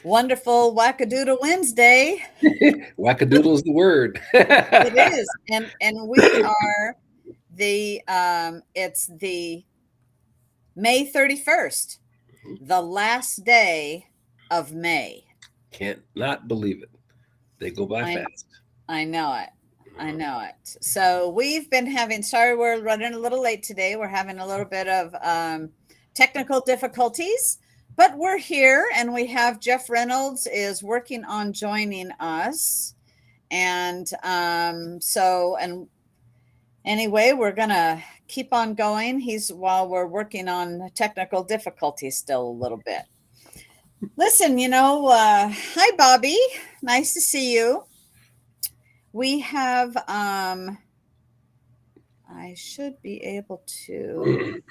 Wonderful Wackadoodle Wednesday. Wackadoodle is the word. It is. And we are it's the May 31st, the last day of May. Can't not believe it. They go by I fast. I know it. I know it. So we've been having, sorry, we're running a little late today. We're having a little bit of technical difficulties, but we're here and we have Jeff Reynolds is working on joining us. And and anyway, we're going to keep on going. While we're working on technical difficulties still a little bit. Listen, hi, Bobby. Nice to see you. We have, I should be able to,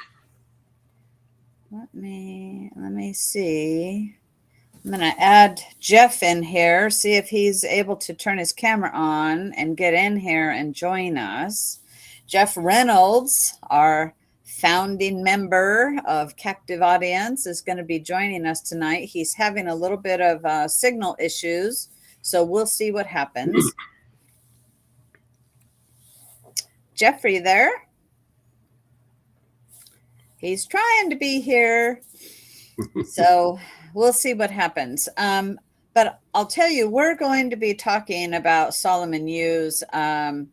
let me see. I'm going to add Jeff in here, see if he's able to turn his camera on and get in here and join us. Jeff Reynolds, our founding member of Captive Audience, is going to be joining us tonight. He's having a little bit of signal issues, so we'll see what happens. Jeffrey there? He's trying to be here. So we'll see what happens. But I'll tell you, we're going to be talking about Solomon Yu's, I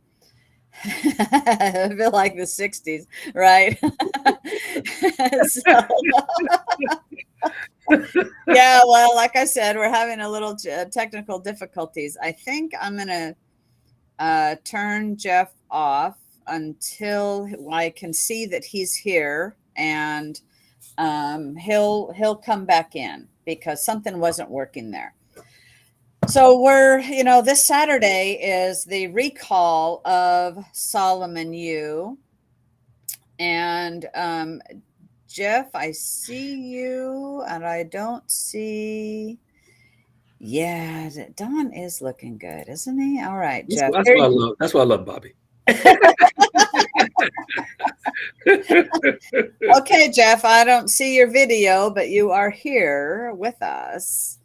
feel like the 60s, right? Yeah, well, like I said, we're having a little technical difficulties. I think I'm going to turn Jeff off until I can see that he's here, and he'll come back in because something wasn't working there. So this Saturday is the recall of Solomon Yu. And Jeff, I see you and I don't see. Yeah, Don is looking good, isn't he? All right, Jeff. That's what I love. That's why I love Bobby. Okay, Jeff, I don't see your video, but you are here with us.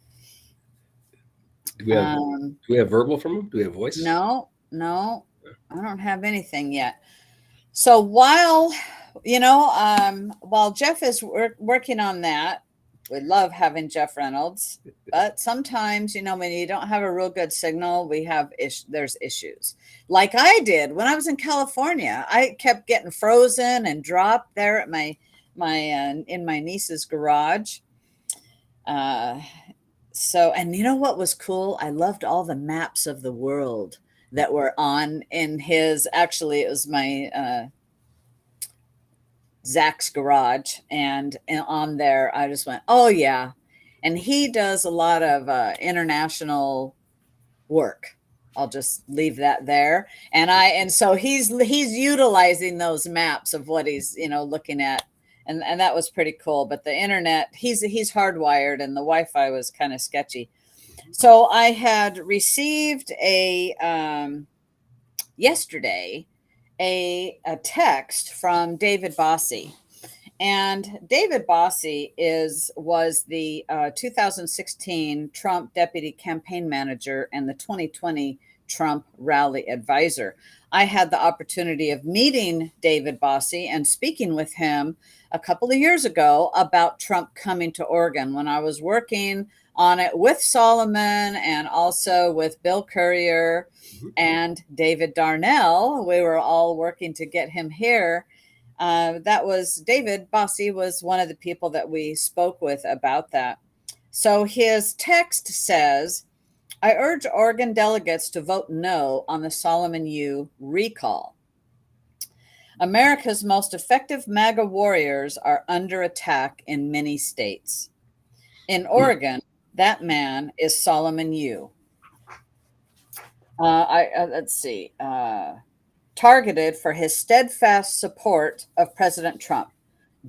Do we have verbal from him? Do we have voice? No, I don't have anything yet. So while Jeff is working on that, we love having Jeff Reynolds, but sometimes, when you don't have a real good signal, there's issues. Like I did when I was in California. I kept getting frozen and dropped there at my in my niece's garage. And you know what was cool? I loved all the maps of the world that were in his, actually it was my Zach's garage, and on there I just went, oh yeah. And he does a lot of international work. I'll just leave that there. And so he's utilizing those maps of what he's looking at, and that was pretty cool. But the internet, he's hardwired, and the Wi-Fi was kind of sketchy. So I had received yesterday a text from David Bossie. And David Bossie was the 2016 Trump deputy campaign manager and the 2020 Trump rally advisor. I had the opportunity of meeting David Bossie and speaking with him a couple of years ago about Trump coming to Oregon when I was working on it with Solomon and also with Bill Courier and David Darnell. We were all working to get him here. David Bossie was one of the people that we spoke with about that. So his text says, I urge Oregon delegates to vote no on the Solomon Yu recall. America's most effective MAGA warriors are under attack in many states. In Oregon, that man is Solomon Yu. Let's see. Targeted for his steadfast support of President Trump.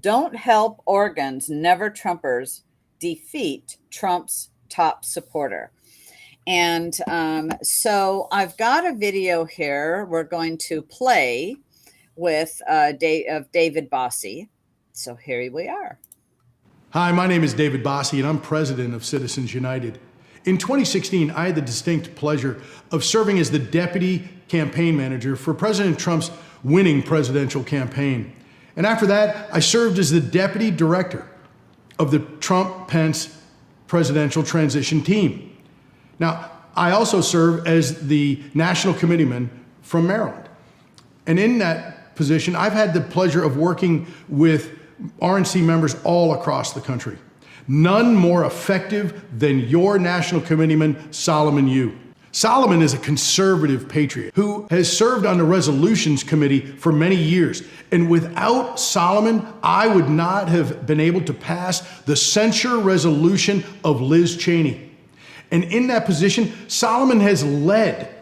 Don't help Oregon's never Trumpers defeat Trump's top supporter. And so I've got a video here we're going to play with David Bossie. So here we are. Hi, my name is David Bossie, and I'm president of Citizens United. In 2016, I had the distinct pleasure of serving as the deputy campaign manager for President Trump's winning presidential campaign. And after that, I served as the deputy director of the Trump-Pence presidential transition team. Now, I also serve as the national committeeman from Maryland. And in that position, I've had the pleasure of working with RNC members all across the country. None more effective than your national committeeman, Solomon Yu. Solomon is a conservative patriot who has served on the resolutions committee for many years. And without Solomon, I would not have been able to pass the censure resolution of Liz Cheney. And in that position, Solomon has led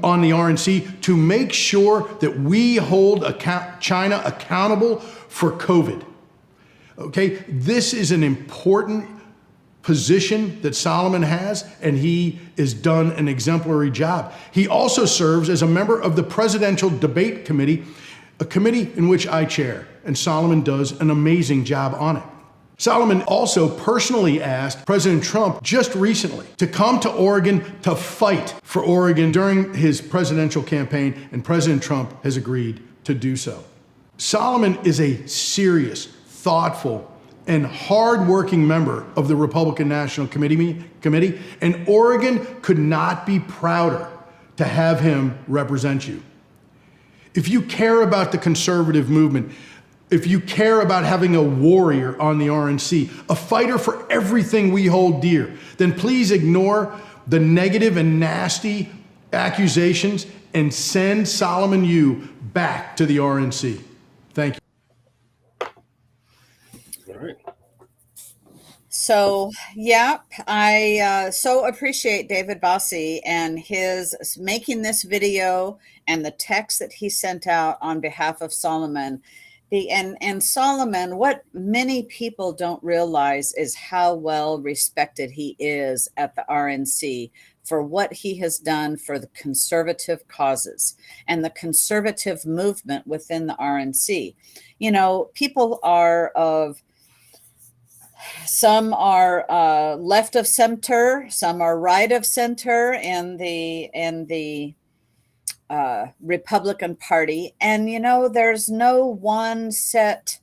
on the RNC to make sure that we hold China accountable for COVID. Okay, this is an important position that Solomon has, and he has done an exemplary job. He also serves as a member of the Presidential Debate Committee, a committee in which I chair, and Solomon does an amazing job on it. Solomon also personally asked President Trump just recently to come to Oregon to fight for Oregon during his presidential campaign, and President Trump has agreed to do so. Solomon is a serious, thoughtful, and hard-working member of the Republican National Committee, and Oregon could not be prouder to have him represent you. If you care about the conservative movement, if you care about having a warrior on the RNC, a fighter for everything we hold dear, then please ignore the negative and nasty accusations and send Solomon Yu back to the RNC. Thank you. All right. So, yeah, I so appreciate David Bossie and his making this video and the text that he sent out on behalf of Solomon. And Solomon, what many people don't realize is how well respected he is at the RNC for what he has done for the conservative causes and the conservative movement within the RNC. You know, people are some are left of center, some are right of center in the Republican Party. And, you know, there's no one set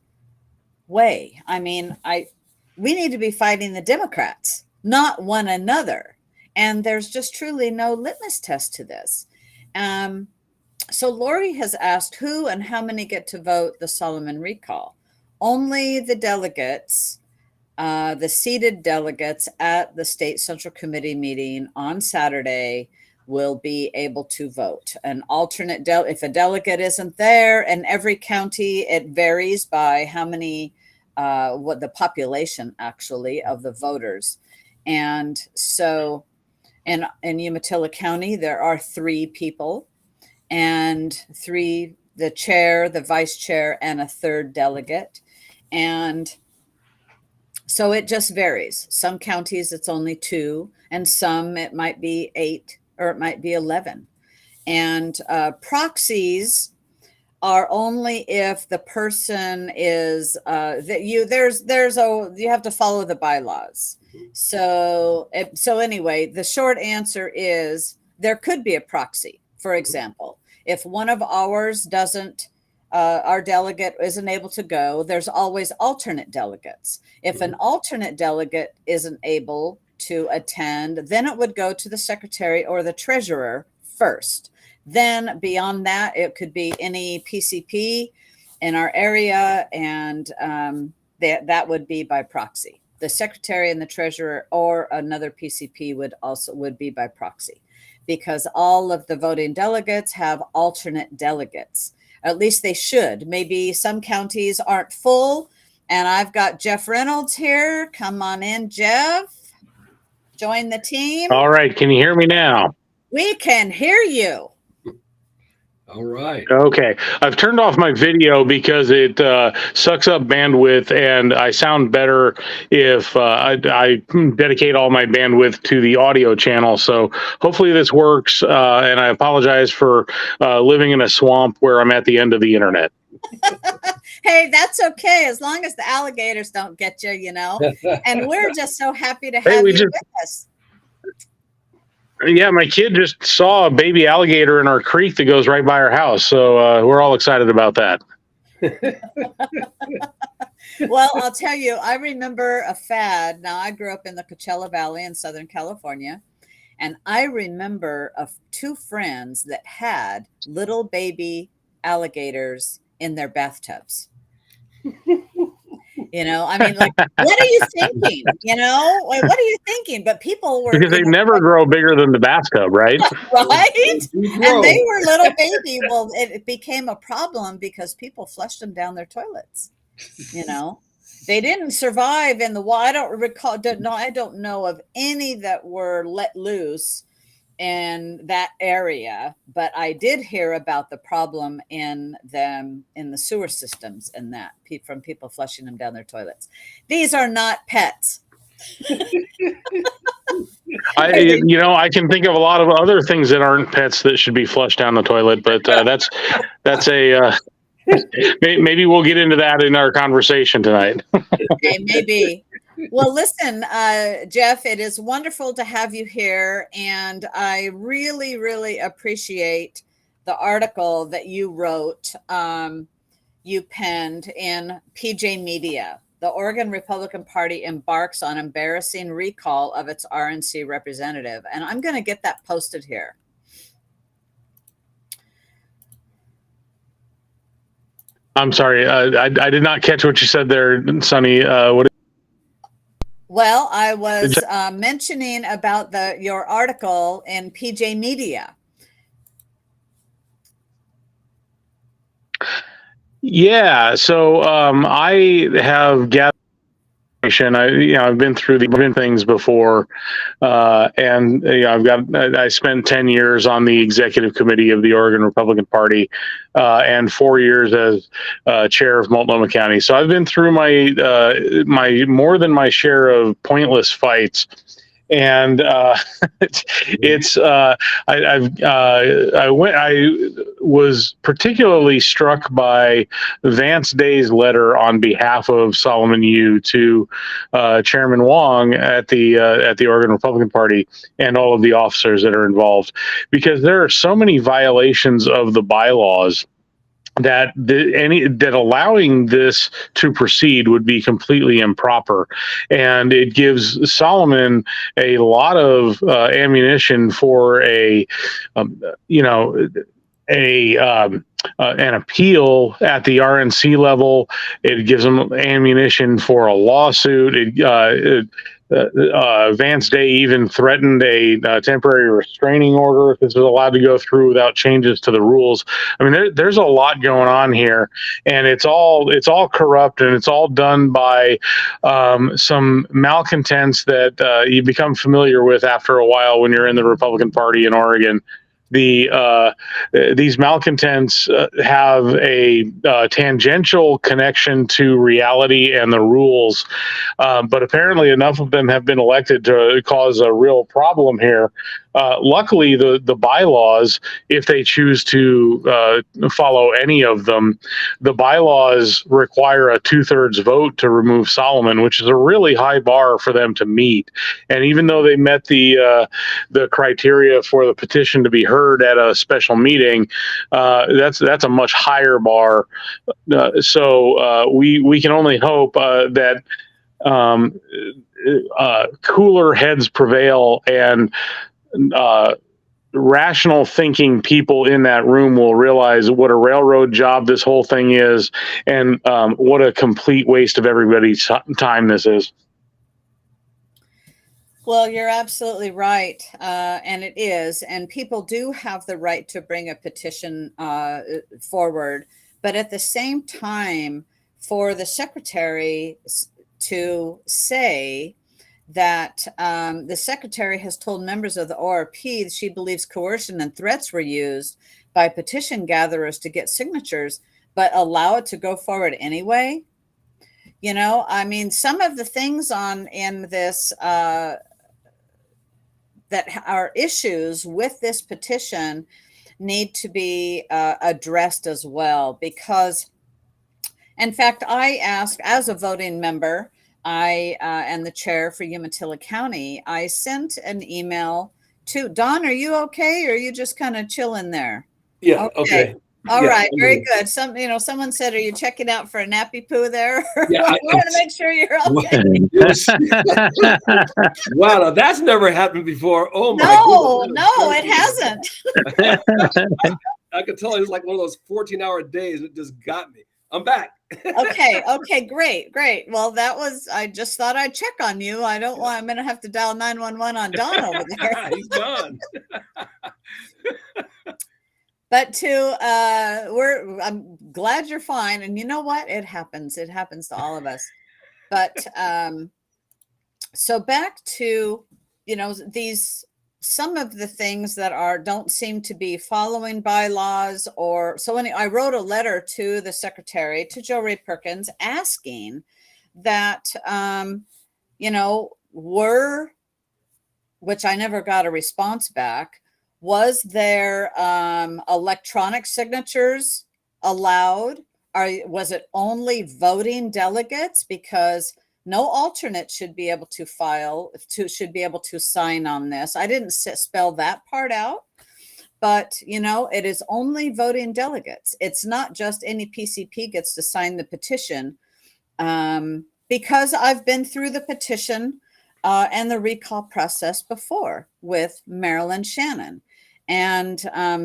way. I mean, we need to be fighting the Democrats, not one another. And there's just truly no litmus test to this. So Lori has asked who and how many get to vote the Solomon recall. Only the delegates, the seated delegates at the State Central Committee meeting on Saturday will be able to vote. An alternate if a delegate isn't there, in every county it varies by how many what the population actually of the voters. And so in Umatilla County there are 3 people, and 3, the chair, the vice chair, and a 3rd delegate. And so it just varies. Some counties it's only 2, and some it might be 8 or it might be 11. And proxies are only if the person is you have to follow the bylaws. So anyway, the short answer is there could be a proxy. For example, if one of ours doesn't, our delegate isn't able to go, there's always alternate delegates. If an alternate delegate isn't able to attend, then it would go to the secretary or the treasurer first. Then beyond that, it could be any PCP in our area, and that would be by proxy. The secretary and the treasurer or another PCP would be by proxy, because all of the voting delegates have alternate delegates. At least they should. Maybe some counties aren't full, and I've got Jeff Reynolds here. Come on in, Jeff. Join the team. All right. Can you hear me now? We can hear you. All right. Okay. I've turned off my video because it sucks up bandwidth, and I sound better if I dedicate all my bandwidth to the audio channel. So hopefully this works. And I apologize for living in a swamp where I'm at the end of the internet. Hey, that's okay as long as the alligators don't get you, you know. And we're just so happy to Hey, have we you just with us. yeah, my kid just saw a baby alligator in our creek that goes right by our house, so we're all excited about that. Well, I'll tell you, I remember a fad. Now, I grew up in the Coachella Valley in Southern California, and I remember of two friends that had little baby alligators in their bathtubs. You know, I mean, like, what are you thinking? You know, like, what are you thinking? But people were, Because they never grow bigger than the bathtub, right? right? You And they grow. were little baby. Well, it became a problem because people flushed them down their toilets. You know, they didn't survive in the water. I don't recall. No, I don't know of any that were let loose in that area, but I did hear about the problem in them in the sewer systems and that from people flushing them down their toilets. These are not pets. I can think of a lot of other things that aren't pets that should be flushed down the toilet, but that's a maybe we'll get into that in our conversation tonight. Okay, maybe. Well, listen, Jeff, it is wonderful to have you here. And I really, really appreciate the article that you wrote, you penned in PJ Media. The Oregon Republican Party embarks on embarrassing recall of its RNC representative. And I'm going to get that posted here. I'm sorry, I did not catch what you said there, Sonny. Well, I was mentioning about your article in PJ Media. Yeah, so I have gathered. I've been through the things before, and I spent 10 years on the executive committee of the Oregon Republican Party, and 4 years as chair of Multnomah County. So I've been through my more than my share of pointless fights. And I was particularly struck by Vance Day's letter on behalf of Solomon Yu to Chairman Wong at the Oregon Republican Party and all of the officers that are involved, because there are so many violations of the bylaws that allowing this to proceed would be completely improper, and it gives Solomon a lot of ammunition for an appeal at the RNC level. It gives him ammunition for a lawsuit. Vance Day even threatened a temporary restraining order if this was allowed to go through without changes to the rules. I mean, there's a lot going on here, and it's all corrupt, and it's all done by some malcontents that you become familiar with after a while when you're in the Republican Party in Oregon. These malcontents have a tangential connection to reality and the rules, but apparently enough of them have been elected to cause a real problem here. Luckily, the bylaws, if they choose to follow any of them, the bylaws require a 2/3 vote to remove Solomon, which is a really high bar for them to meet. And even though they met the criteria for the petition to be heard at a special meeting, that's a much higher bar. So we can only hope that cooler heads prevail, and rational thinking people in that room will realize what a railroad job this whole thing is, and what a complete waste of everybody's time this is. Well, you're absolutely right, and it is. And people do have the right to bring a petition forward. But at the same time, for the secretary to say that the secretary has told members of the ORP that she believes coercion and threats were used by petition gatherers to get signatures, but allow it to go forward anyway. You know, I mean, some of the things in this that are issues with this petition need to be addressed as well, because In fact, I asked, as a voting member, and the chair for Umatilla County, I sent an email to Don. Are you okay? Or are you just kind of chilling there? Yeah. Okay. All Yeah, right. Very good. Someone said, "Are you checking out for a nappy poo there?" Yeah, I want to make sure you're okay. Wow, now that's never happened before. Oh my goodness. No, it hasn't. I could tell it was like one of those 14-hour days. It just got me. I'm back. Okay, great. Well, I just thought I'd check on you. I'm going to have to dial 911 on Don over there. He's gone. But I'm glad you're fine. And you know what? It happens to all of us. But, so back to, some of the things that don't seem to be following bylaws I wrote a letter to the secretary, to Jo Ray Perkins, asking that, which I never got a response back. Was there electronic signatures allowed? Was it only voting delegates? Because no alternate should be able to sign on this. I didn't spell that part out, but it is only voting delegates. It's not just any PCP gets to sign the petition, because I've been through the petition and the recall process before with Marilyn Shannon. And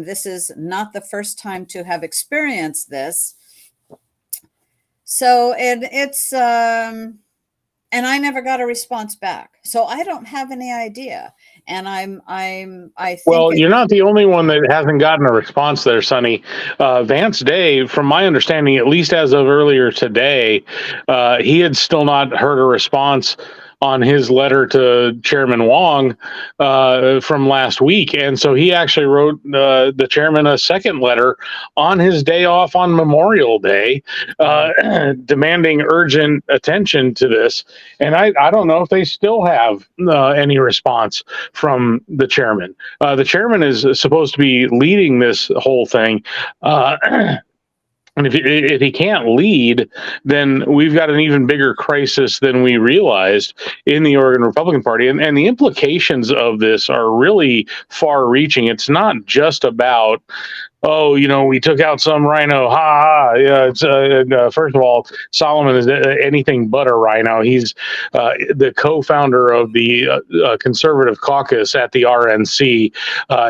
this is not the first time to have experienced this. So, and it's, and I never got a response back. So I don't have any idea. And I think. Well, you're not the only one that hasn't gotten a response there, Sonny. Vance Day, from my understanding, at least as of earlier today, he had still not heard a response on his letter to Chairman Wong from last week. And so he actually wrote the chairman a second letter on his day off on Memorial Day, demanding urgent attention to this. And I don't know if they still have any response from the chairman. The chairman is supposed to be leading this whole thing. And if he can't lead, then we've got an even bigger crisis than we realized in the Oregon Republican Party. And the implications of this are really far reaching. It's not just about, oh, we took out some rhino. Ha ha. Yeah, it's, first of all, Solomon is anything but a rhino. He's the co-founder of the conservative caucus at the RNC.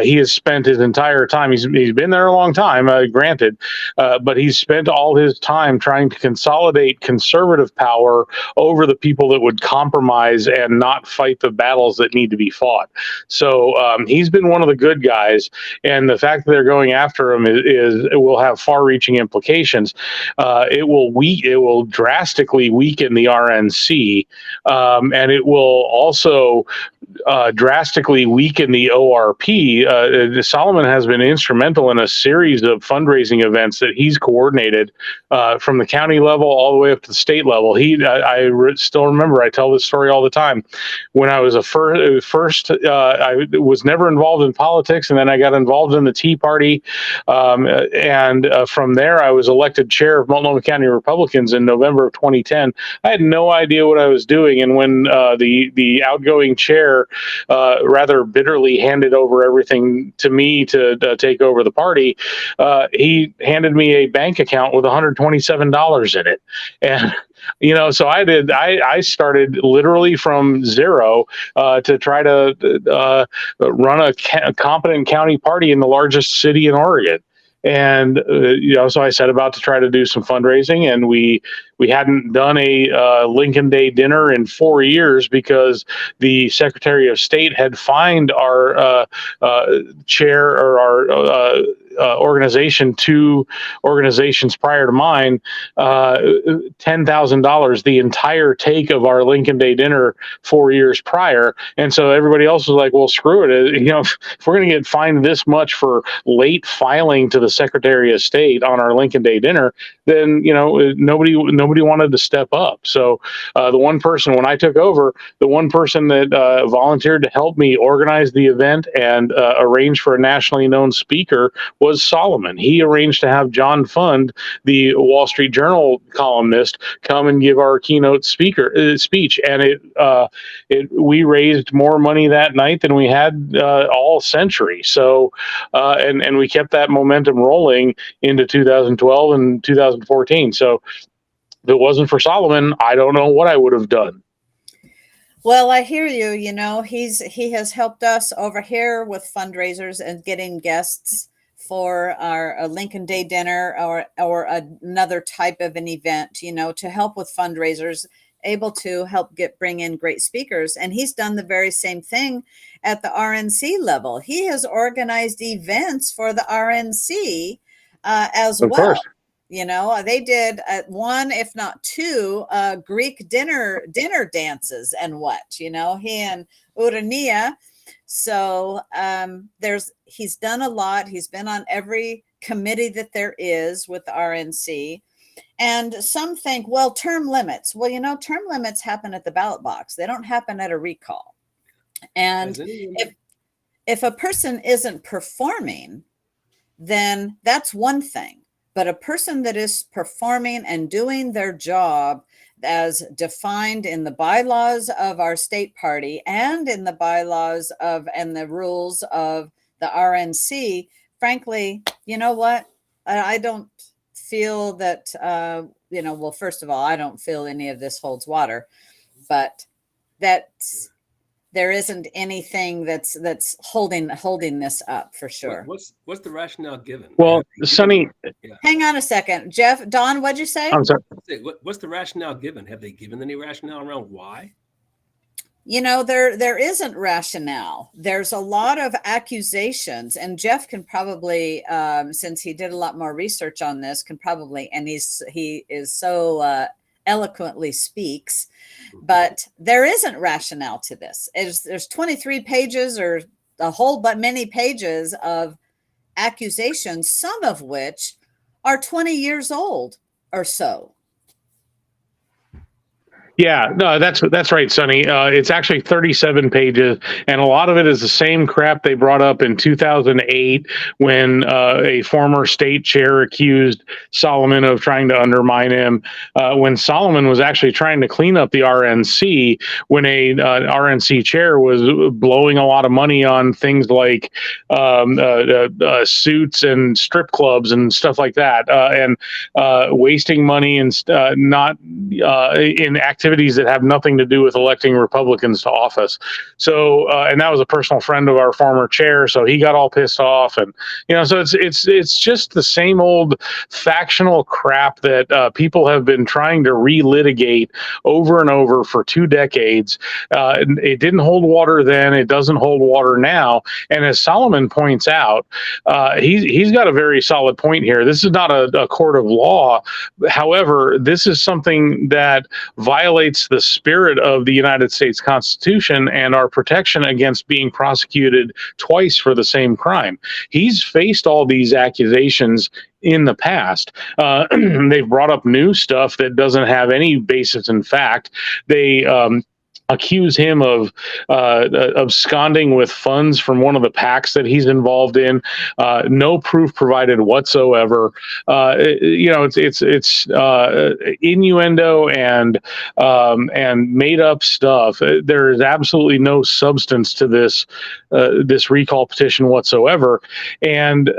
He has spent his entire time, he's been there a long time, granted, but he's spent all his time trying to consolidate conservative power over the people that would compromise and not fight the battles that need to be fought. So he's been one of the good guys. And the fact that they're going after him it will have far-reaching implications. It will drastically weaken the RNC, and it will also drastically weaken the ORP. Solomon has been instrumental in a series of fundraising events that he's coordinated from the county level all the way up to the state level. I still remember, I tell this story all the time. When I was I was never involved in politics, and then I got involved in the Tea Party. And from there, I was elected chair of Multnomah County Republicans in November of 2010. I had no idea what I was doing. And when the outgoing chair rather bitterly handed over everything to me to take over the party, he handed me a bank account with $127 in it. And so I started literally from zero to try to run a competent county party in the largest city in Oregon. And, so I set about to try to do some fundraising, and we hadn't done a Lincoln Day dinner in 4 years because the Secretary of State had fined our chair or our organization, two organizations prior to mine, $10,000, the entire take of our Lincoln Day dinner 4 years prior. And so everybody else was like, well, screw it. If we're going to get fined this much for late filing to the Secretary of State on our Lincoln Day dinner, then, nobody wanted to step up. So the one person, when I took over, the one person that volunteered to help me organize the event and arrange for a nationally known speaker was Solomon. He arranged to have John Fund, the Wall Street Journal columnist, come and give our keynote speech, and we raised more money that night than we had all century. So, and we kept that momentum rolling into 2012 and 2014. So, if it wasn't for Solomon, I don't know what I would have done. Well, I hear you. You know, he has helped us over here with fundraisers and getting guests for our Lincoln Day dinner or another type of an event, you know, to help with fundraisers, able to help bring in great speakers. And he's done the very same thing at the RNC level. He has organized events for the RNC as Of well. course. You know, they did one, if not two, Greek dinner dances and what, you know, he and Urania. So he's done a lot. He's been on every committee that there is with the RNC. And some think, well, term limits. Well, you know, term limits happen at the ballot box. They don't happen at a recall. And if a person isn't performing, then that's one thing. But a person that is performing and doing their job as defined in the bylaws of our state party and in the bylaws and the rules of the RNC, frankly, you know what? I don't feel that, well, first of all, I don't feel any of this holds water, but there isn't anything that's holding this up for sure. What's the rationale given? Well, Sonny, hang on a second, Jeff. Don, what'd you say? I'm sorry. What's the rationale given? Have they given any rationale around why? You know, there isn't rationale. There's a lot of accusations, and Jeff can probably, since he did a lot more research on this, and he is so eloquently speaks. But there isn't rationale to this. There's 23 pages or many pages of accusations, some of which are 20 years old or so. Yeah, no, that's right, Sonny. It's actually 37 pages, and a lot of it is the same crap they brought up in 2008 when a former state chair accused Solomon of trying to undermine him. When Solomon was actually trying to clean up the RNC, when a RNC chair was blowing a lot of money on things like suits and strip clubs and stuff like that, and wasting money and not in activities that have nothing to do with electing Republicans to office. So, and that was a personal friend of our former chair, so he got all pissed off, and so it's just the same old factional crap that people have been trying to relitigate over and over for 2 decades. It didn't hold water then; it doesn't hold water now. And as Solomon points out, he's got a very solid point here. This is not a court of law. However, this is something that violates the spirit of the United States Constitution and our protection against being prosecuted twice for the same crime. He's faced all these accusations in the past. They've brought up new stuff that doesn't have any basis in fact. They accuse him of absconding with funds from one of the PACs that he's involved in. No proof provided whatsoever. It's innuendo and made up stuff. There is absolutely no substance to this recall petition whatsoever. And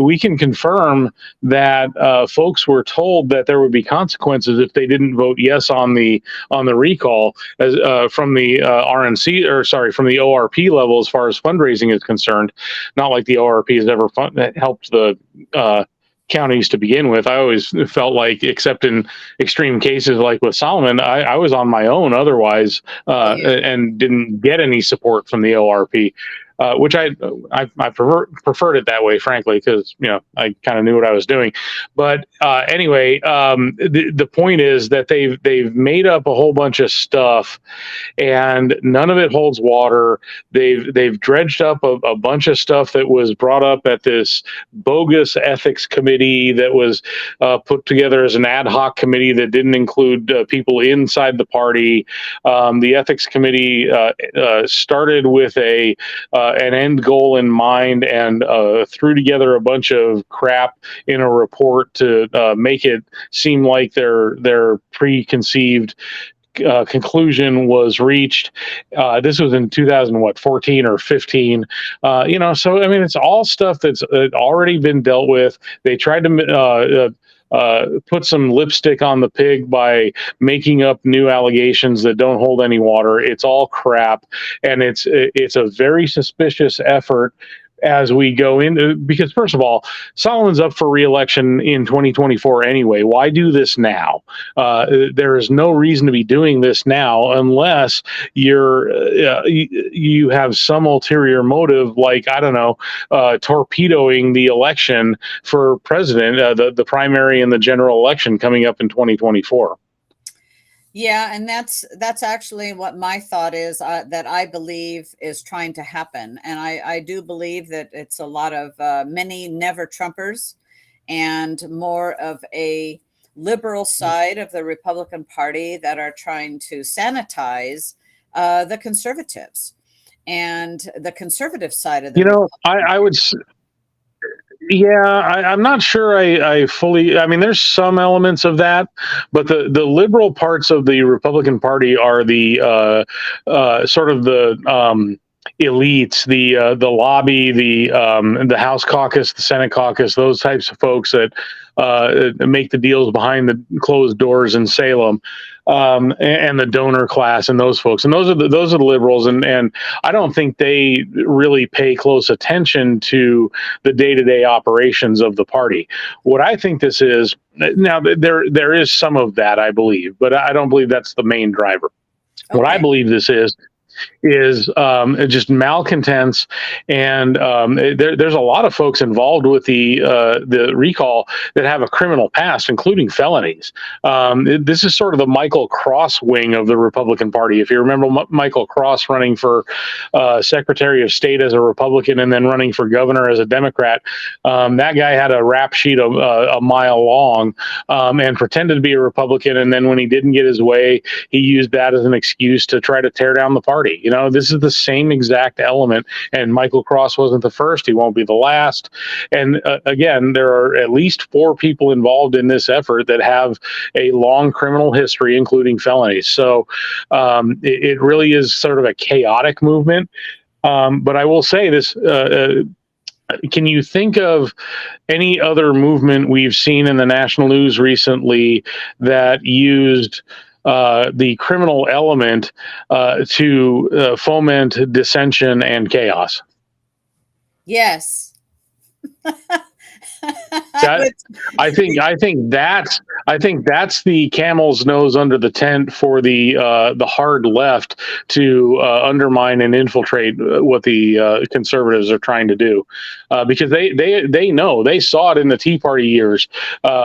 we can confirm that folks were told that there would be consequences if they didn't vote yes on the recall, as from the from the ORP level as far as fundraising is concerned. Not like the ORP has ever helped the counties to begin with. I always felt like, except in extreme cases like with Solomon, I was on my own otherwise and didn't get any support from the ORP. Which I preferred it that way, frankly, because I kind of knew what I was doing. But anyway, the point is that they've made up a whole bunch of stuff, and none of it holds water. They've dredged up a bunch of stuff that was brought up at this bogus ethics committee that was put together as an ad hoc committee that didn't include people inside the party. The ethics committee started with a an end goal in mind and threw together a bunch of crap in a report to make it seem like their preconceived conclusion was reached. This was in 2014 or 15. So I mean, it's all stuff that's already been dealt with. They tried to put some lipstick on the pig by making up new allegations that don't hold any water. It's all crap, and it's a very suspicious effort as we go into, because first of all, Solomon's up for re-election in 2024 anyway. Why do this now? There is no reason to be doing this now unless you have some ulterior motive, like, I don't know, torpedoing the election for president, the primary and the general election coming up in 2024. Yeah, and that's actually what my thought is, that I believe is trying to happen. And I do believe that it's a lot of many never Trumpers and more of a liberal side of the Republican Party that are trying to sanitize the conservatives and the conservative side of the I would. Yeah, I'm not sure I fully. I mean, there's some elements of that, but the liberal parts of the Republican Party are the sort of the elites, the lobby, the House caucus, the Senate caucus, those types of folks that make the deals behind the closed doors in Salem. And the donor class and those folks, and those are the liberals, and I don't think they really pay close attention to the day-to-day operations of the party. What I think this is now, there is some of that, I believe, but I don't believe that's the main driver. Okay. What I believe this is just malcontents, and there's a lot of folks involved with the recall that have a criminal past, including felonies. This is sort of the Michael Cross wing of the Republican Party. If you remember Michael Cross running for Secretary of State as a Republican and then running for governor as a Democrat, that guy had a rap sheet a mile long and pretended to be a Republican, and then when he didn't get his way, he used that as an excuse to try to tear down the party. This is the same exact element, and Michael Cross wasn't the first. He won't be the last. And again, there are at least 4 people involved in this effort that have a long criminal history, including felonies. So it really is sort of a chaotic movement. But I will say this, can you think of any other movement we've seen in the national news recently that used the criminal element to foment dissension and chaos? Yes. I think that's the camel's nose under the tent for the hard left to undermine and infiltrate what the conservatives are trying to do, because they know, they saw it in the Tea Party years.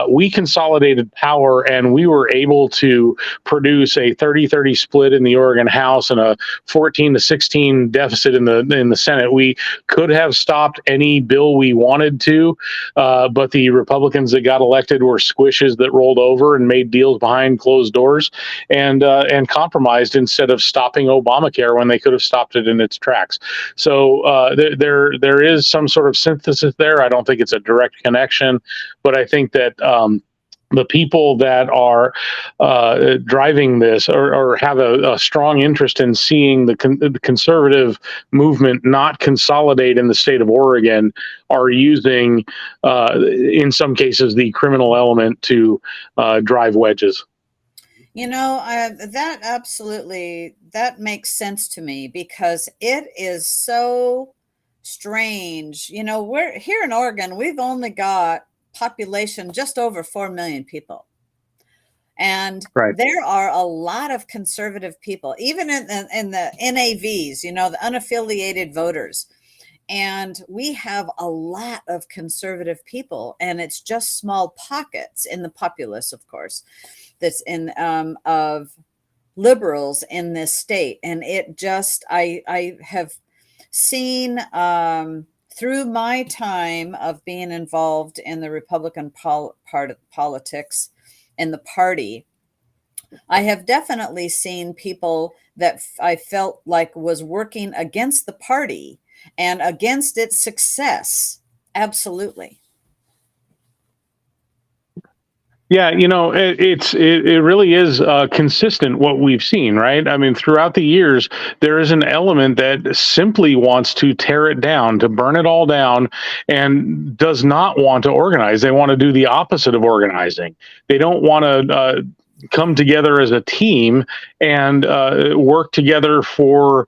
We consolidated power, and we were able to produce a 30-30 split in the Oregon House and a 14-16 deficit in the Senate. We could have stopped any bill we wanted to, but the Republicans that got elected were squishes that rolled over and made deals behind closed doors and compromised instead of stopping Obamacare when they could have stopped it in its tracks. So there is some sort of synthesis there. I don't think it's a direct connection, but I think that the people that are driving this or have a strong interest in seeing the conservative movement not consolidate in the state of Oregon are using, in some cases, the criminal element to drive wedges. That absolutely, that makes sense to me, because it is so strange. We're here in Oregon, we've only got population just over 4 million people. And right. There are a lot of conservative people, even in the NAVs, the unaffiliated voters. And we have a lot of conservative people, and it's just small pockets in the populace, of course, that's in of liberals in this state. And it just, I have seen through my time of being involved in the Republican part of politics in the party, I have definitely seen people that I felt like was working against the party and against its success. Absolutely. Yeah, it really is consistent what we've seen, right? I mean, throughout the years, there is an element that simply wants to tear it down, to burn it all down, and does not want to organize. They want to do the opposite of organizing. They don't want to come together as a team and work together for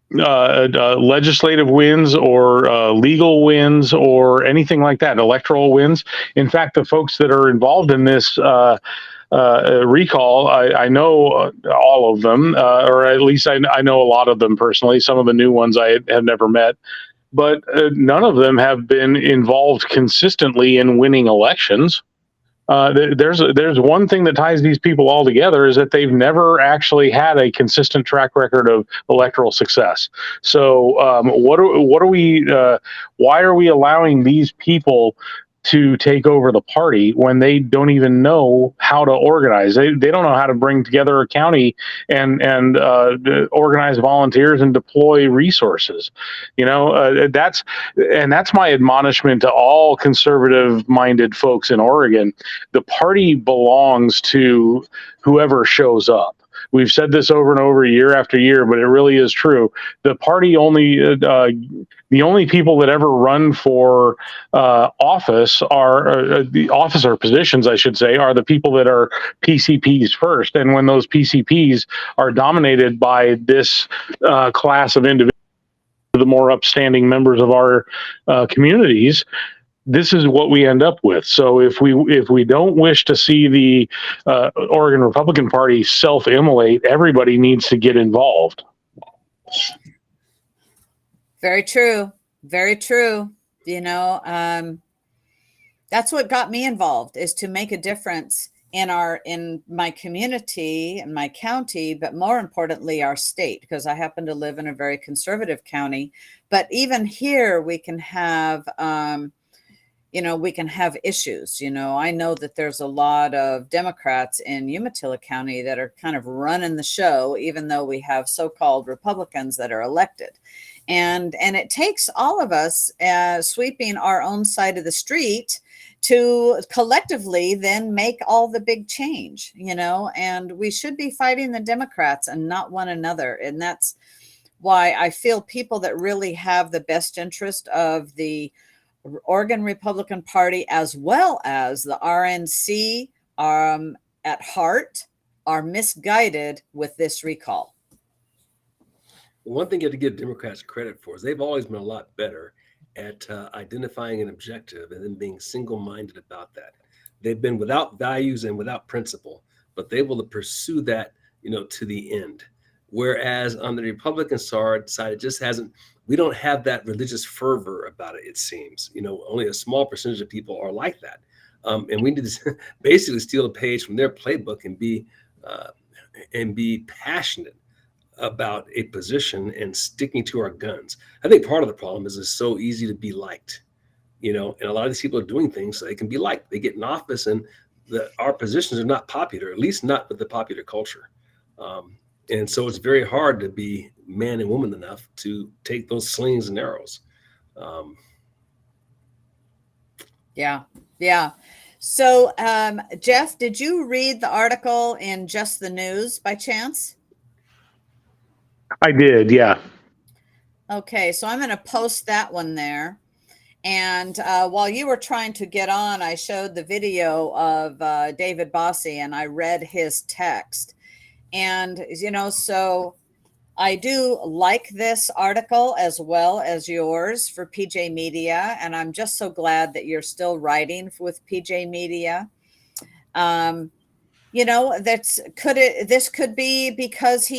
legislative wins or legal wins or anything like that, electoral wins. In fact, the folks that are involved in this recall, I know all of them, or at least I know a lot of them personally. Some of the new ones I have never met, but none of them have been involved consistently in winning elections. There's one thing that ties these people all together is that they've never actually had a consistent track record of electoral success. So what are we? Why are we allowing these people to take over the party when they don't even know how to organize? They don't know how to bring together a county and organize volunteers and deploy resources. That's my admonishment to all conservative-minded folks in Oregon. The party belongs to whoever shows up. We've said this over and over, year after year, but it really is true. The party the only people that ever run for office are the officer positions, I should say, are the people that are PCPs first. And when those PCPs are dominated by this class of individuals, the more upstanding members of our communities, this is what we end up with. So if we don't wish to see the Oregon Republican Party self-immolate, everybody needs to get involved. Very true. Very true. That's what got me involved, is to make a difference in my community and my county, but more importantly, our state, because I happen to live in a very conservative county. But even here, we can have issues. I know that there's a lot of Democrats in Umatilla County that are kind of running the show, even though we have so-called Republicans that are elected. And it takes all of us sweeping our own side of the street to collectively then make all the big change, and we should be fighting the Democrats and not one another. And that's why I feel people that really have the best interest of the Oregon Republican Party as well as the RNC at heart are misguided with this recall. One thing you have to give Democrats credit for is they've always been a lot better at identifying an objective and then being single-minded about that. They've been without values and without principle, but they will pursue that, to the end. Whereas on the Republican side, it just hasn't. We don't have that religious fervor about it. It seems, only a small percentage of people are like that, and we need to basically steal a page from their playbook and be passionate about a position and sticking to our guns. I think part of the problem is it's so easy to be liked, and a lot of these people are doing things so they can be liked. They get in office and our positions are not popular, at least not with the popular culture. And so it's very hard to be man and woman enough to take those slings and arrows. Yeah. So, Jeff, did you read the article in Just the News by chance? I did, yeah. Okay, so I'm going to post that one there. And while you were trying to get on, I showed the video of David Bossie, and I read his text. And, so I do like this article as well as yours for PJ Media. And I'm just so glad that you're still writing with PJ Media. This could be because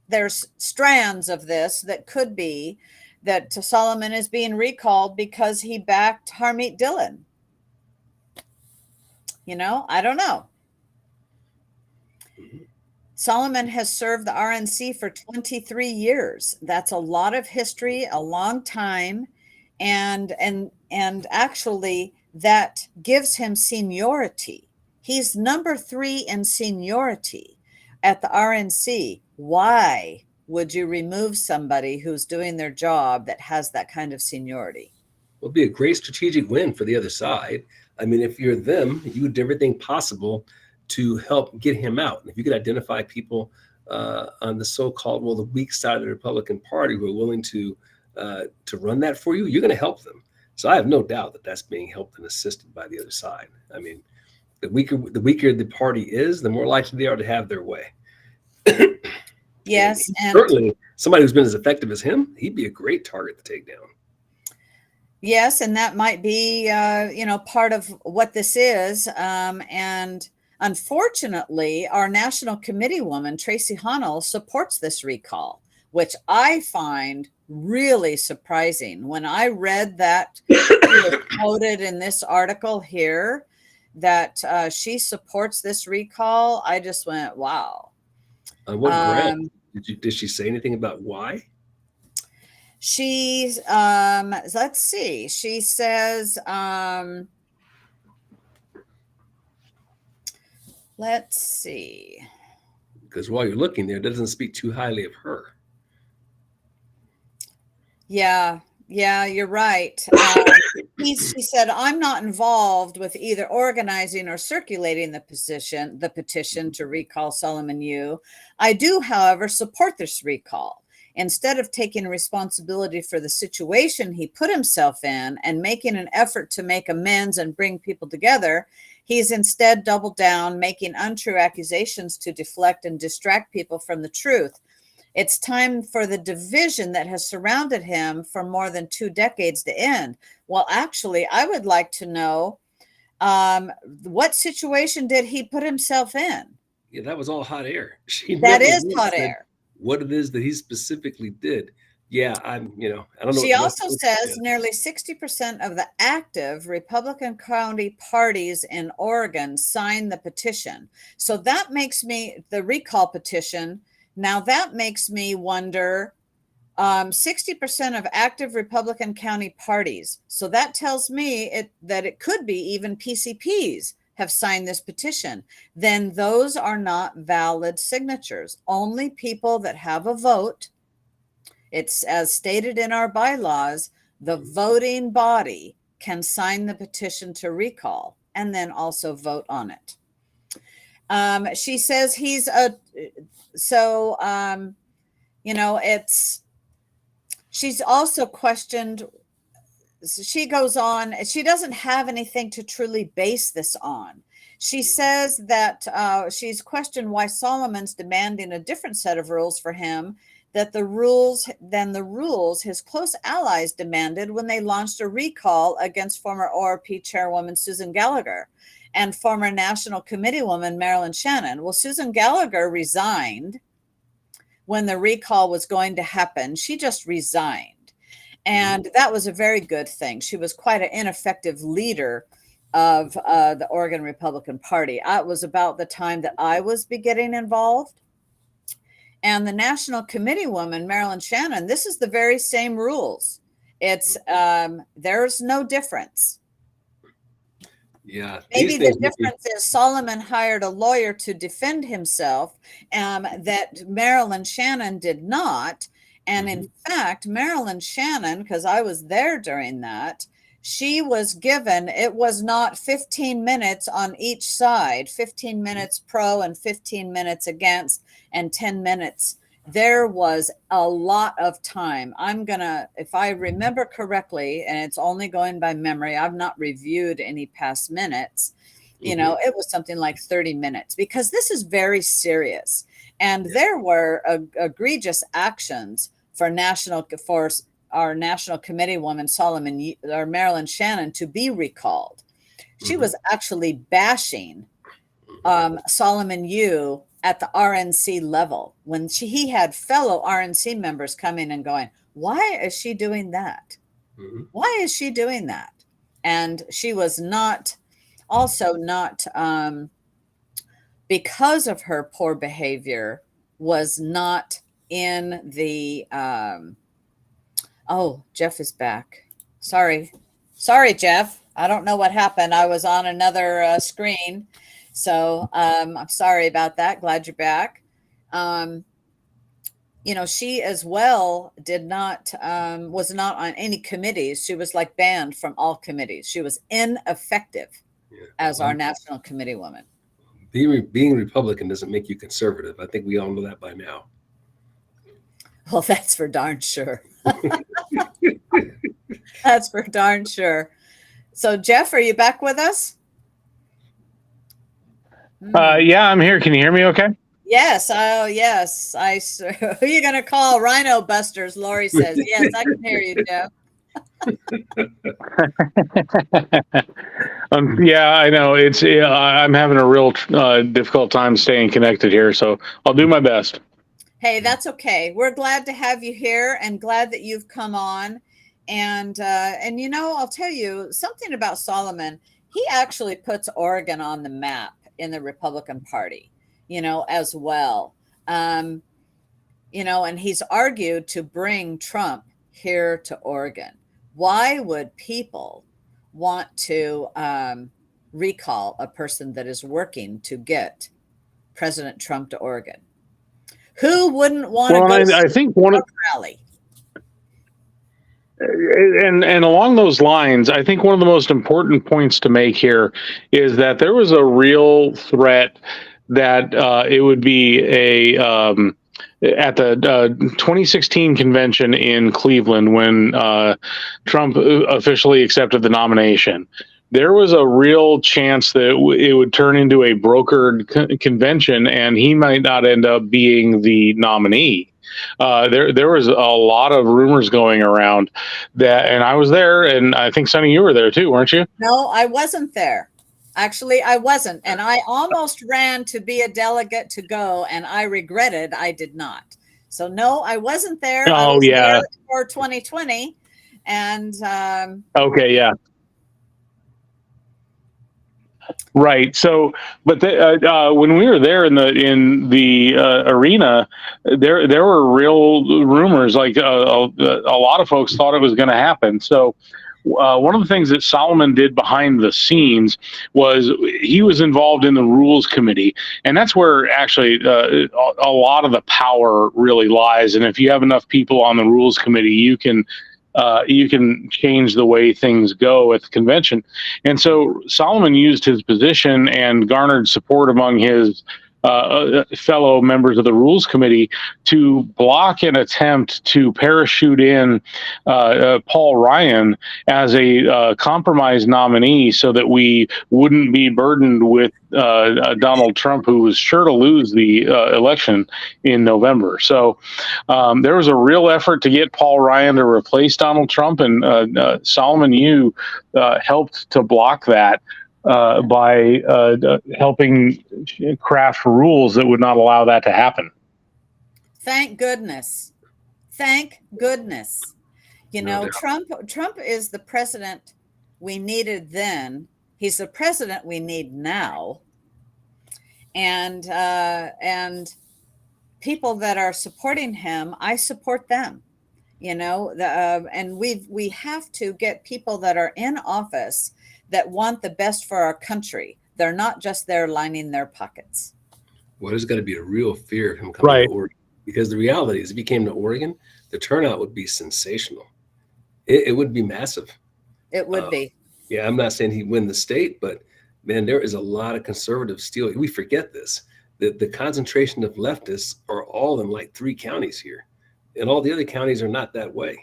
there's strands of this that could be that Solomon is being recalled because he backed Harmeet Dillon. I don't know. Solomon has served the RNC for 23 years. That's a lot of history, a long time. And actually that gives him seniority. He's number 3 in seniority at the RNC. Why would you remove somebody who's doing their job that has that kind of seniority? Will be a great strategic win for the other side. I mean, if you're them, you would do everything possible to help get him out. And if you could identify people on the so-called, well, the weak side of the Republican Party who are willing to run that for you, you're going to help them. So I have no doubt that that's being helped and assisted by the other side. I mean, the weaker the party is, the more likely they are to have their way. Yes, and certainly somebody who's been as effective as him, he'd be a great target to take down. Yes, and that might be, part of what this is. And unfortunately, our National Committee woman, Tracy Honnell, supports this recall, which I find really surprising. When I read that quoted in this article here, that she supports this recall, I just went, wow. On what ground? Did she say anything about why? She's let's see. She says, let's see. Because while you're looking there, it doesn't speak too highly of her. Yeah, you're right. She said, I'm not involved with either organizing or circulating the petition to recall Solomon Yu. I do, however, support this recall. Instead of taking responsibility for the situation he put himself in and making an effort to make amends and bring people together, he's instead doubled down, making untrue accusations to deflect and distract people from the truth. It's time for the division that has surrounded him for more than 2 decades to end. Well, actually, I would like to know what situation did he put himself in? Yeah, that was all hot air. That is hot air. What it is that he specifically did. Yeah, I don't know. She also says nearly 60% of the active Republican county parties in Oregon signed the petition. So that makes me, the recall petition, now that makes me wonder, 60% of active Republican county parties. So that tells me that it could be even PCPs have signed this petition. Then those are not valid signatures. Only people that have a vote. It's as stated in our bylaws, the voting body can sign the petition to recall and then also vote on it. She says she's also questioned. She goes on, she doesn't have anything to truly base this on. She says that she's questioned why Solomon's demanding a different set of rules for him than the rules his close allies demanded when they launched a recall against former ORP chairwoman Susan Gallagher and former National Committee woman Marilyn Shannon. Well, Susan Gallagher resigned when the recall was going to happen. She just resigned. And that was a very good thing. She was quite an ineffective leader of the Oregon Republican Party. It was about the time that I was getting involved. And the National Committee woman, Marilyn Shannon, this is the very same rules. It's there's no difference. Yeah. Maybe the difference is Solomon hired a lawyer to defend himself, that Marilyn Shannon did not. And in fact, Marilyn Shannon, because I was there during that, she was given, it was not 15 minutes on each side, 15 minutes pro and 15 minutes against and 10 minutes. There was a lot of time. If I remember correctly, and it's only going by memory, I've not reviewed any past minutes, it was something like 30 minutes because this is very serious. And there were egregious actions for our National Committee woman, Marilyn Shannon, to be recalled. She was actually bashing Solomon Yu at the RNC level when he had fellow RNC members coming and going, why is she doing that? Why is she doing that? And she was not because of her poor behavior, was not in the, Jeff is back. Sorry, Jeff. I don't know what happened. I was on another screen. So I'm sorry about that. Glad you're back. she as well did not, was not on any committees. She was like banned from all committees. She was ineffective as our national committee woman. Being Republican doesn't make you conservative. I think we all know that by now. Well, that's for darn sure. That's for darn sure. So, Jeff, are you back with us? Yeah, I'm here. Can you hear me okay? Yes. Oh, yes. Who are you going to call? Rhino Busters, Lori says. Yes, I can hear you, Jeff. Yeah, I know. I'm having a real difficult time staying connected here, so I'll do my best. Hey, that's okay. We're glad to have you here and glad that you've come on. And I'll tell you something about Solomon. He actually puts Oregon on the map in the Republican Party, as well. And he's argued to bring Trump here to Oregon. Why would people want to recall a person that is working to get President Trump to Oregon? Who wouldn't want to go I think one of rally? And along those lines, I think one of the most important points to make here is that there was a real threat that it would be at the 2016 convention in Cleveland when Trump officially accepted the nomination. There was a real chance that it would turn into a brokered convention and he might not end up being the nominee. There was a lot of rumors going around that, and I was there, and I think Sonny, you were there too, weren't you? No, I wasn't there. Actually, I wasn't, and I almost ran to be a delegate to go, and I regretted I did not. So no, I wasn't there. Oh, I was yeah. there for 2020, and okay, yeah. Right. So, but when we were there in the arena, there were real rumors. Like a lot of folks thought it was going to happen. So, one of the things that Solomon did behind the scenes was he was involved in the Rules Committee, and that's where actually a lot of the power really lies. And if you have enough people on the Rules Committee, you can change the way things go at the convention. And so Solomon used his position and garnered support among his fellow members of the Rules Committee to block an attempt to parachute in Paul Ryan as a compromise nominee so that we wouldn't be burdened with Donald Trump, who was sure to lose the election in November. So there was a real effort to get Paul Ryan to replace Donald Trump, and Solomon, you helped to block that by helping craft rules that would not allow that to happen. Thank goodness. Thank goodness. No doubt. Trump is the president we needed then. He's the president we need now. And people that are supporting him, I support them. And we have to get people that are in office that want the best for our country. They're not just there lining their pockets. Well, there's got to be a real fear of him coming to Oregon, because the reality is if he came to Oregon, the turnout would be sensational. It would be massive. It would be. Yeah, I'm not saying he'd win the state, but man, there is a lot of conservatives still. We forget this. The concentration of leftists are all in like 3 counties here, and all the other counties are not that way.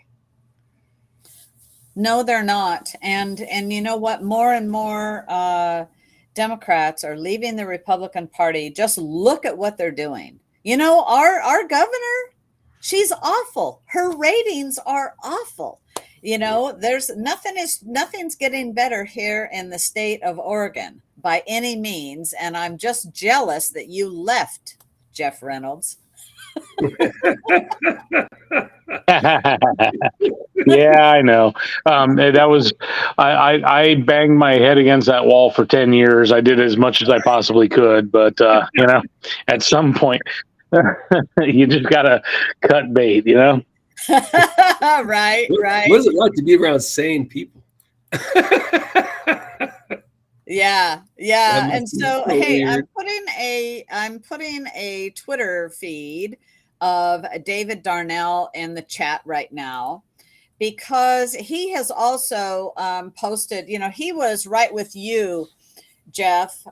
No, they're not. And you know what? More and more Democrats are leaving the Republican Party. Just look at what they're doing. Our governor, she's awful. Her ratings are awful. There's nothing's getting better here in the state of Oregon by any means. And I'm just jealous that you left, Jeff Reynolds. Yeah, I know. That was I banged my head against that wall for 10 years. I did as much as I possibly could, but at some point you just gotta cut bait, Right. What is it like to be around sane people? Yeah. And so, hey, weird. I'm putting a Twitter feed of David Darnell in the chat right now, because he has also posted, he was right with you, Jeff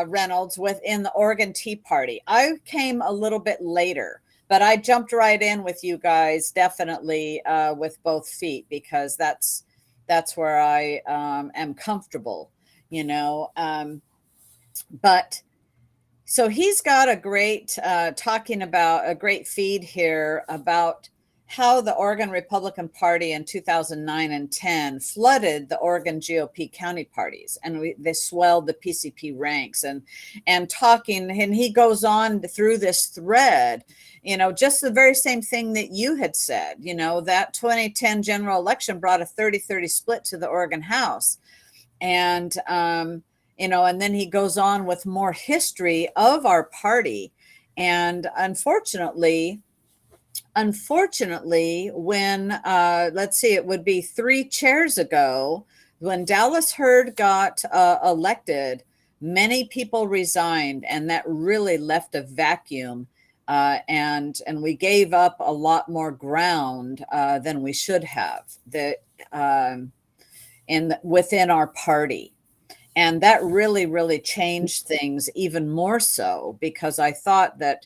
Reynolds, within the Oregon Tea Party. I came a little bit later, but I jumped right in with you guys, definitely with both feet, because that's where I am comfortable, but so he's got a great talking about a great feed here about how the Oregon Republican Party in 2009 and 10 flooded the Oregon GOP county parties, and they swelled the PCP ranks, and talking, and he goes on through this thread, just the very same thing that you had said, that 2010 general election brought a 30-30 split to the Oregon House. And, and then he goes on with more history of our party. And unfortunately, when, let's see, it would be 3 chairs ago, when Dallas Hurd got elected, many people resigned, and that really left a vacuum. And we gave up a lot more ground than we should have within our party. And that really, really changed things even more so, because I thought that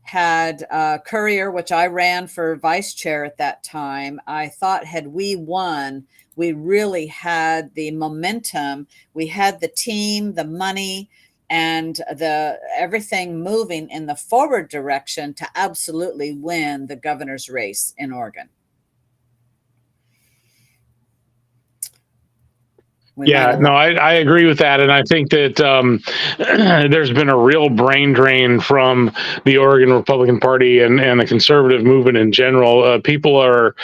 had Courier, which I ran for vice chair at that time, I thought had we won, we really had the momentum, we had the team, the money, and everything moving in the forward direction to absolutely win the governor's race in Oregon. I agree with that. And I think that there's been a real brain drain from the Oregon Republican Party and the conservative movement in general. People are,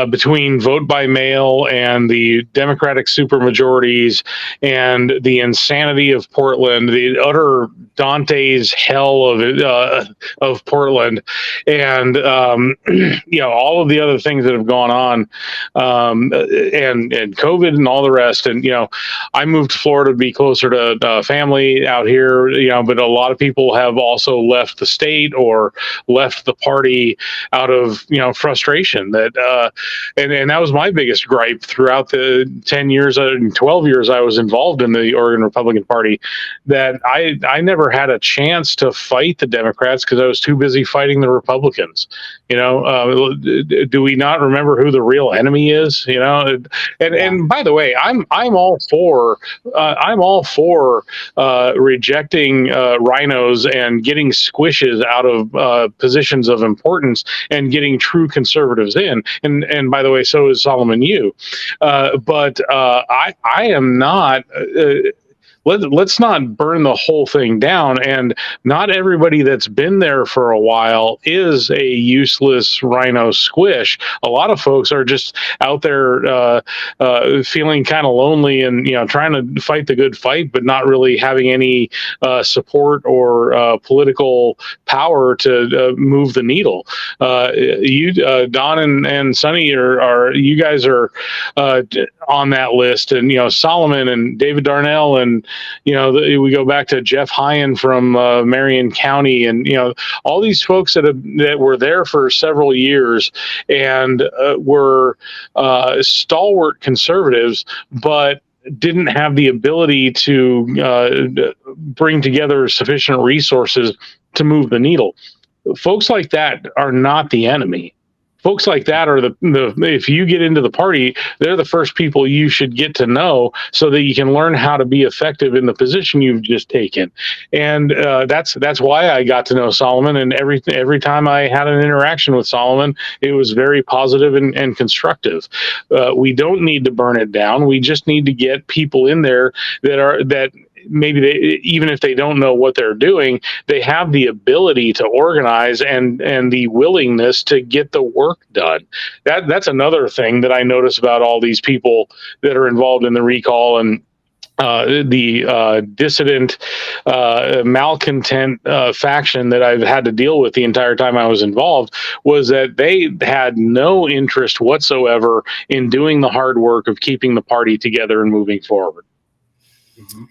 between vote by mail and the Democratic supermajorities and the insanity of Portland, the utter Dante's hell of Portland, and all of the other things that have gone on, and COVID and all the rest. And I moved to Florida to be closer to family out here, but a lot of people have also left the state or left the party out of frustration. That and that was my biggest gripe throughout the 12 years I was involved in the Oregon Republican Party, that I never had a chance to fight the Democrats because I was too busy fighting the Republicans. Do we not remember who the real enemy is? And by the way, I'm all for rejecting rhinos and getting squishes out of positions of importance and getting true conservatives in. And by the way, so is Solomon Yu. But I am not. Let's not burn the whole thing down. And not everybody that's been there for a while is a useless rhino squish. A lot of folks are just out there feeling kind of lonely and trying to fight the good fight, but not really having any support or political power to move the needle. You, Don and Suni, are you guys are on that list, and Solomon and David Darnell, and we go back to Jeff Hyen from Marion County, and all these folks that were there for several years and were stalwart conservatives, but didn't have the ability to bring together sufficient resources to move the needle. Folks like that are not the enemy. Folks like that are if you get into the party, they're the first people you should get to know so that you can learn how to be effective in the position you've just taken. And that's why I got to know Solomon. And every time I had an interaction with Solomon, it was very positive and constructive. We don't need to burn it down. We just need to get people in there that maybe even if they don't know what they're doing, they have the ability to organize and the willingness to get the work done. That's another thing that I notice about all these people that are involved in the recall and the dissident, malcontent faction that I've had to deal with the entire time I was involved, was that they had no interest whatsoever in doing the hard work of keeping the party together and moving forward. Mm-hmm.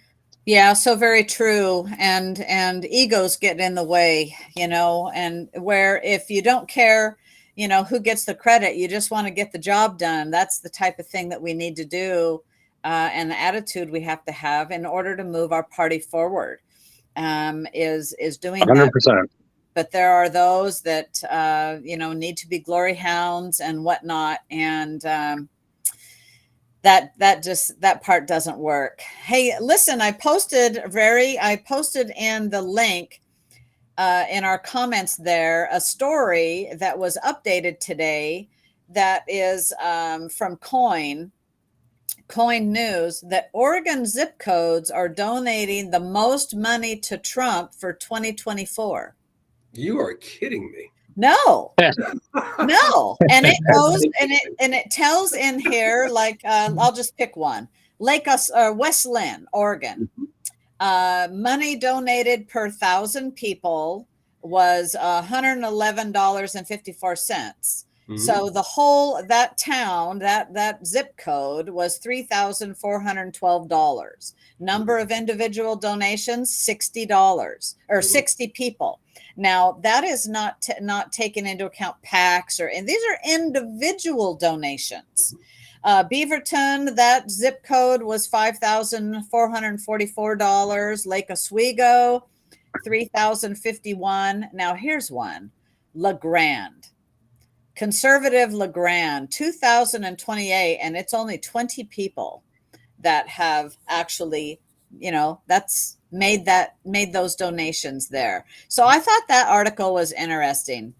Yeah, so very true. And egos get in the way, and where if you don't care, who gets the credit, you just want to get the job done. That's the type of thing that we need to do, and the attitude we have to have in order to move our party forward, is doing that. 100%. But there are those that need to be glory hounds and whatnot, and that part doesn't work. Hey, listen, I posted in the link in our comments there a story that was updated today that is from Coin News, that Oregon zip codes are donating the most money to Trump for 2024. You are kidding me. No. No, and it goes and it tells in here, like I'll just pick one. West Lynn, Oregon. Money donated per 1,000 people was $111.54. So the whole that town, that zip code was $3,412. Number of individual donations, $60 or 60 people. Now that is not taken into account PACs and these are individual donations. Beaverton, that zip code was $5,444. Lake Oswego, $3,051. Now here's one, LeGrand. Conservative LeGrand, 2,028, and it's only 20 people that have actually, that's made those donations there. So I thought that article was interesting.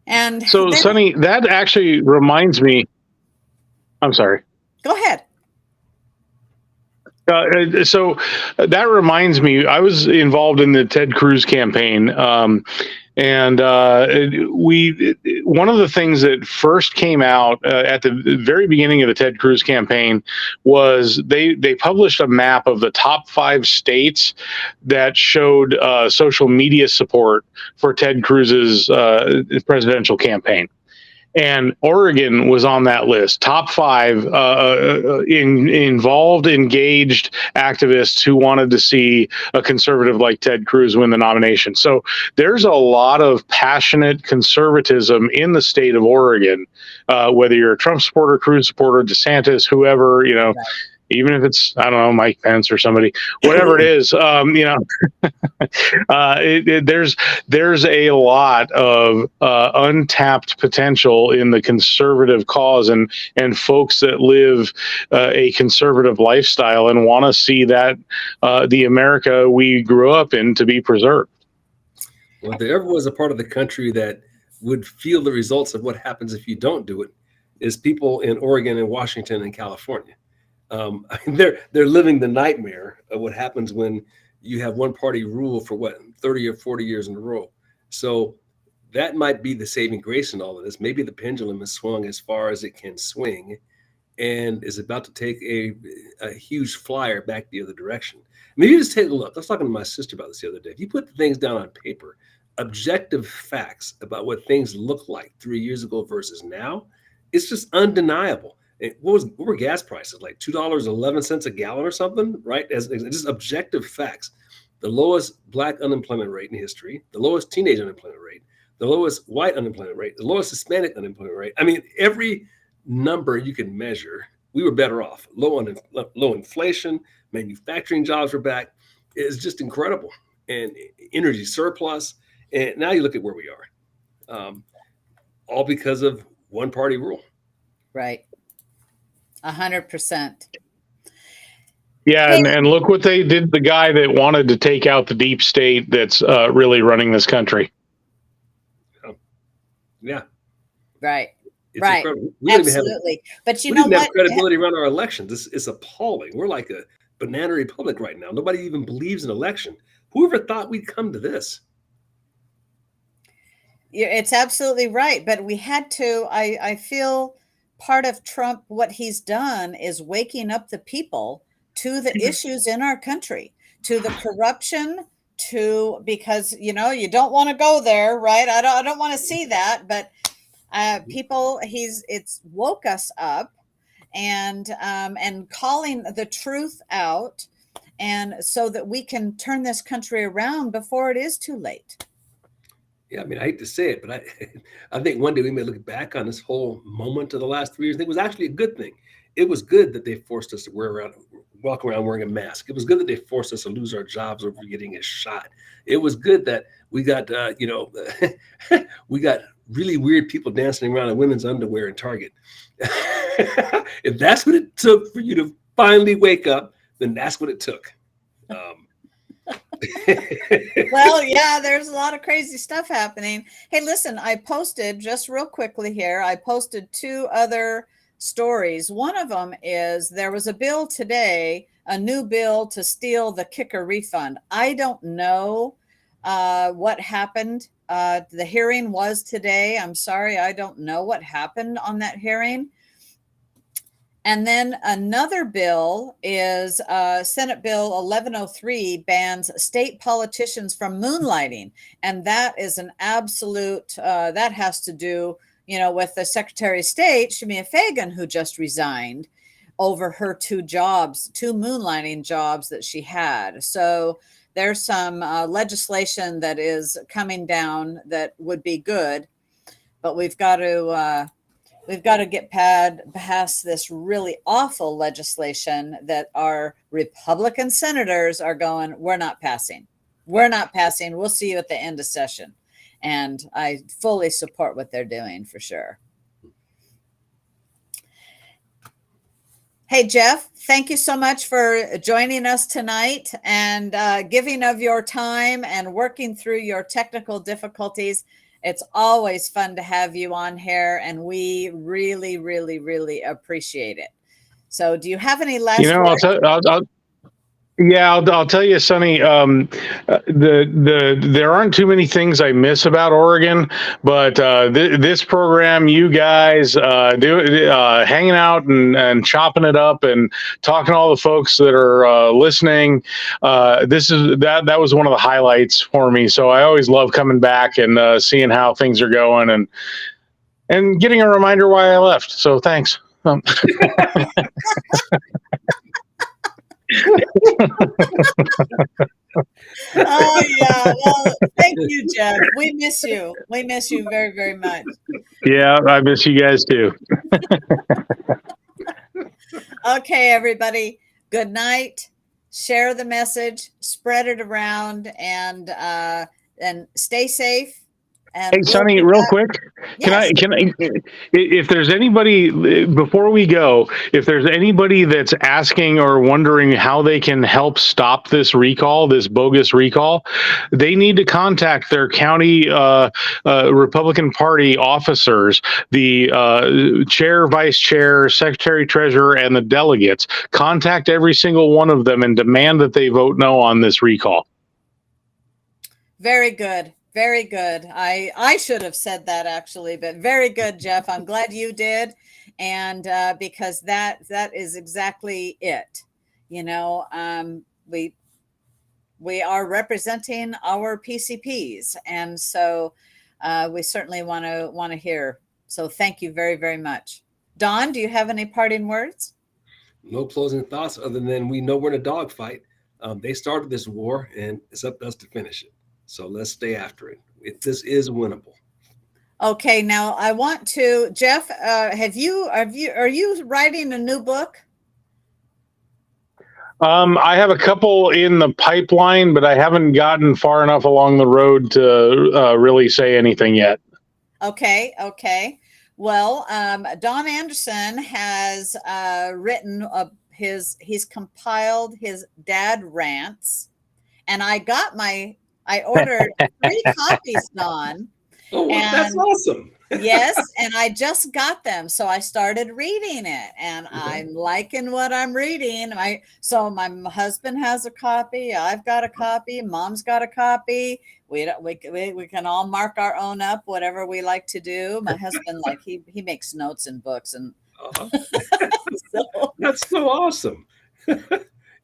And so, Suni, that actually reminds me. I'm sorry. Go ahead. So that reminds me, I was involved in the Ted Cruz campaign. And one of the things that first came out at the very beginning of the Ted Cruz campaign was they published a map of the top 5 states that showed social media support for Ted Cruz's presidential campaign. And Oregon was on that list. Top 5 involved, engaged activists who wanted to see a conservative like Ted Cruz win the nomination. So there's a lot of passionate conservatism in the state of Oregon, whether you're a Trump supporter, Cruz supporter, DeSantis, whoever, Right. Even if it's, I don't know, Mike Pence or somebody, whatever it is, there's a lot of untapped potential in the conservative cause and folks that live a conservative lifestyle and want to see that the America we grew up in to be preserved. Well, if there ever was a part of the country that would feel the results of what happens if you don't do it, is people in Oregon and Washington and California. They're living the nightmare of what happens when you have one party rule for 30 or 40 years in a row. So that might be the saving grace in all of this. Maybe the pendulum has swung as far as it can swing and is about to take a huge flyer back the other direction. Maybe just take a look. I was talking to my sister about this the other day. If you put things down on paper, objective facts about what things look like 3 years ago versus now, it's just undeniable. What were gas prices, like $2.11 a gallon or something, right? As just objective facts. The lowest Black unemployment rate in history, the lowest teenage unemployment rate, the lowest white unemployment rate, the lowest Hispanic unemployment rate. I mean, every number you can measure, we were better off. Low inflation, manufacturing jobs were back. It's just incredible. And energy surplus. And now you look at where we are, all because of one party rule. Right. 100%. Yeah, and look what they did. The guy that wanted to take out the deep state that's really running this country. Yeah. Right. It's right. Absolutely. But you know what? We don't have credibility around our elections. It's appalling. We're like a banana republic right now. Nobody even believes in election. Whoever thought we'd come to this? It's absolutely right. But we had to, I feel part of Trump, what he's done is waking up the people to the issues in our country, to the corruption, because, you don't want to go there, right? I don't want to see that, but people, it's woke us up and calling the truth out and so that we can turn this country around before it is too late. Yeah, I mean, I hate to say it, but I think one day we may look back on this whole moment of the last 3 years. It was actually a good thing. It was good that they forced us to walk around wearing a mask. It was good that they forced us to lose our jobs over getting a shot. It was good that we got, we got really weird people dancing around in women's underwear in Target. If that's what it took for you to finally wake up, then that's what it took. Well, yeah, there's a lot of crazy stuff happening. Hey, listen, I posted just real quickly here. I posted 2 other stories. One of them is there was a bill today, a new bill to steal the kicker refund. I don't know what happened. The hearing was today. I'm sorry, I don't know what happened on that hearing. And then another bill is Senate Bill 1103 bans state politicians from moonlighting. And that is an absolute, that has to do, with the Secretary of State, Shamia Fagan, who just resigned over her 2 moonlighting jobs that she had. So there's some legislation that is coming down that would be good, but we've got to get past this really awful legislation that our Republican senators are going, we're not passing. We're not passing. We'll see you at the end of session. And I fully support what they're doing for sure. Hey, Jeff, thank you so much for joining us tonight and giving of your time and working through your technical difficulties. It's always fun to have you on here, and we really, really, really appreciate it. So do you have any last words? I'll tell you, Sonny, there aren't too many things I miss about Oregon, but this program, you guys hanging out and chopping it up and talking to all the folks that are listening. That was one of the highlights for me. So I always love coming back and seeing how things are going and getting a reminder why I left. So thanks. Oh yeah, well, thank you, Jeff. We miss you very, very much. Yeah, I miss you guys too. Okay, everybody, good night. Share the message, spread it around, and stay safe. And hey, Sonny, real quick, yes. can I, if there's anybody, before we go, if there's anybody that's asking or wondering how they can help stop this recall, this bogus recall, they need to contact their county Republican Party officers, the chair, vice chair, secretary, treasurer, and the delegates. Contact every single one of them and demand that they vote no on this recall. Very good. Very good. I should have said that actually, but very good, Jeff. I'm glad you did. And because that is exactly it. We are representing our PCPs. And so we certainly want to hear. So thank you very, very much. Don, do you have any parting words? No closing thoughts other than we know we're in a dogfight. They started this war and it's up to us to finish it. So let's stay after it. This is winnable. Okay, now I want to, Jeff. Are you writing a new book? I have a couple in the pipeline, but I haven't gotten far enough along the road to really say anything yet. Okay. Well, Don Anderson has written he's compiled his dad rants, and I ordered 3 copies, Don. Oh, that's awesome. Yes, and I just got them. So I started reading it, and I'm liking what I'm reading. So my husband has a copy. I've got a copy. Mom's got a copy. We can all mark our own up, whatever we like to do. My husband, he makes notes in books, and that's so awesome.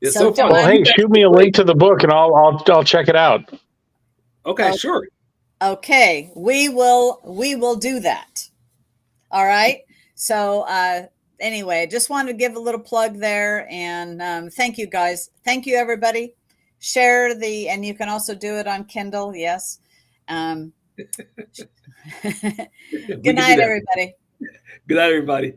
It's so fun. Well, hey, shoot me a link to the book, and I'll check it out. Okay, sure. Okay, we will do that. All right. So anyway, just wanted to give a little plug there. And thank you, guys. Thank you, everybody. Share and you can also do it on Kindle. Yes. Good night, everybody. Good night, everybody.